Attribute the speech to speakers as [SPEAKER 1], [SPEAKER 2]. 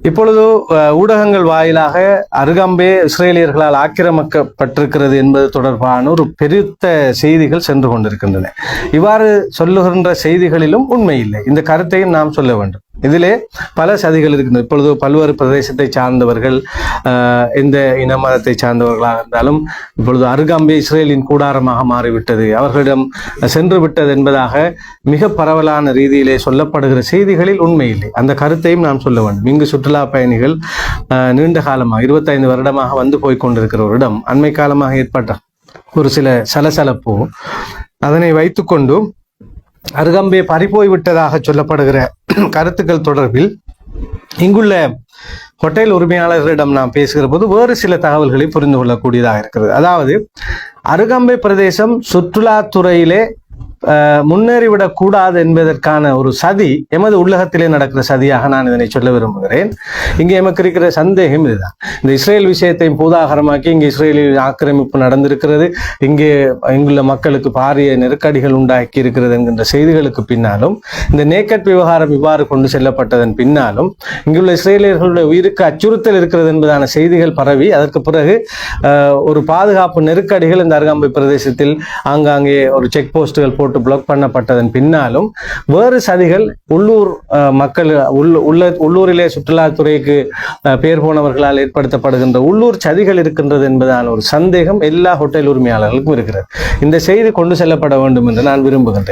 [SPEAKER 1] இப்பொழுது ஊடகங்கள் வாயிலாக அருகம்பே இஸ்ரேலியர்களால் ஆக்கிரமிக்கப்பட்டிருக்கிறது என்பது தொடர்பான ஒரு பெருத்த செய்திகள் சென்று கொண்டிருக்கின்றன. இவ்வாறு சொல்லுகின்ற செய்திகளிலும் உண்மை இல்லை. இந்த கருத்தையும் நாம் சொல்ல வேண்டும். இதிலே பல சதிகள் இருக்கின்றன. இப்பொழுது பல்வேறு பிரதேசத்தை சார்ந்தவர்கள், எந்த இன மதத்தை சார்ந்தவர்களாக இருந்தாலும் இப்பொழுது அருகம்பே இஸ்ரேலின் கூடாரமாக மாறிவிட்டது, அவர்களிடம் சென்று விட்டது என்பதாக மிக பரவலான ரீதியிலே சொல்லப்படுகிற செய்திகளில் உண்மை இல்லை. அந்த கருத்தையும் நாம் சொல்ல வேண்டும். இங்கு சுற்றுலா பயணிகள் நீண்ட காலமாக 25 வருடமாக வந்து போய்கொண்டிருக்கிற ஒரு இடம். அண்மை காலமாக ஏற்பட்ட ஒரு சில சலசலப்பு, அதனை வைத்துக்கொண்டு அருகம்பே பறிபோய் விட்டதாக சொல்லப்படுகிற கருத்துக்கள் தொடர்பில் இங்குள்ள ஹோட்டல் உரிமையாளர்களிடம் நாம் பேசுகிற போது வேறு சில தகவல்களை புரிந்து கொள்ளக்கூடியதாக இருக்கிறது. அதாவது அருகம்பே பிரதேசம் சுற்றுலாத்துறையிலே முன்னேறிவிடக் கூடாது என்பதற்கான ஒரு சதி எமது உள்ளகத்திலே நடக்கிற சதியாக நான் இதனை சொல்ல விரும்புகிறேன். இங்கே எமக்கு இருக்கிற சந்தேகம் இதுதான். இந்த இஸ்ரேல் விஷயத்தையும் பூதாகரமாக்கி இங்கே இஸ்ரேலில் ஆக்கிரமிப்பு நடந்திருக்கிறது, இங்குள்ள மக்களுக்கு பாரிய நெருக்கடிகள் உண்டாக்கி இருக்கிறது என்கின்ற செய்திகளுக்கு பின்னாலும், இந்த நேக்கட் விவகாரம் இவ்வாறு கொண்டு செல்லப்பட்டதன் பின்னாலும் இங்குள்ள இஸ்ரேலியர்களுடைய உயிருக்கு அச்சுறுத்தல் இருக்கிறது என்பதான செய்திகள் பரவி, அதற்கு பிறகு ஒரு பாதுகாப்பு நெருக்கடிகள் இந்த அருகம்பை பிரதேசத்தில் ஆங்காங்கே ஒரு செக் போஸ்டுகள் போட்டு பிளாக் பண்ணப்பட்டதன் பின்னாலும் வேறு சதிகள் உள்ளூர் மக்கள் உள்ளூரிலே சுற்றுலாத்துறைக்கு பேர் போனவர்களால் ஏற்படுத்தப்படுகின்ற உள்ளூர் சதிகள் இருக்கின்றது என்பதான ஒரு சந்தேகம் எல்லா ஹோட்டல் உரிமையாளர்களுக்கும் இருக்கிறது. இந்த செய்தி கொண்டு செல்லப்பட வேண்டும் என்று நான் விரும்புகின்றேன்.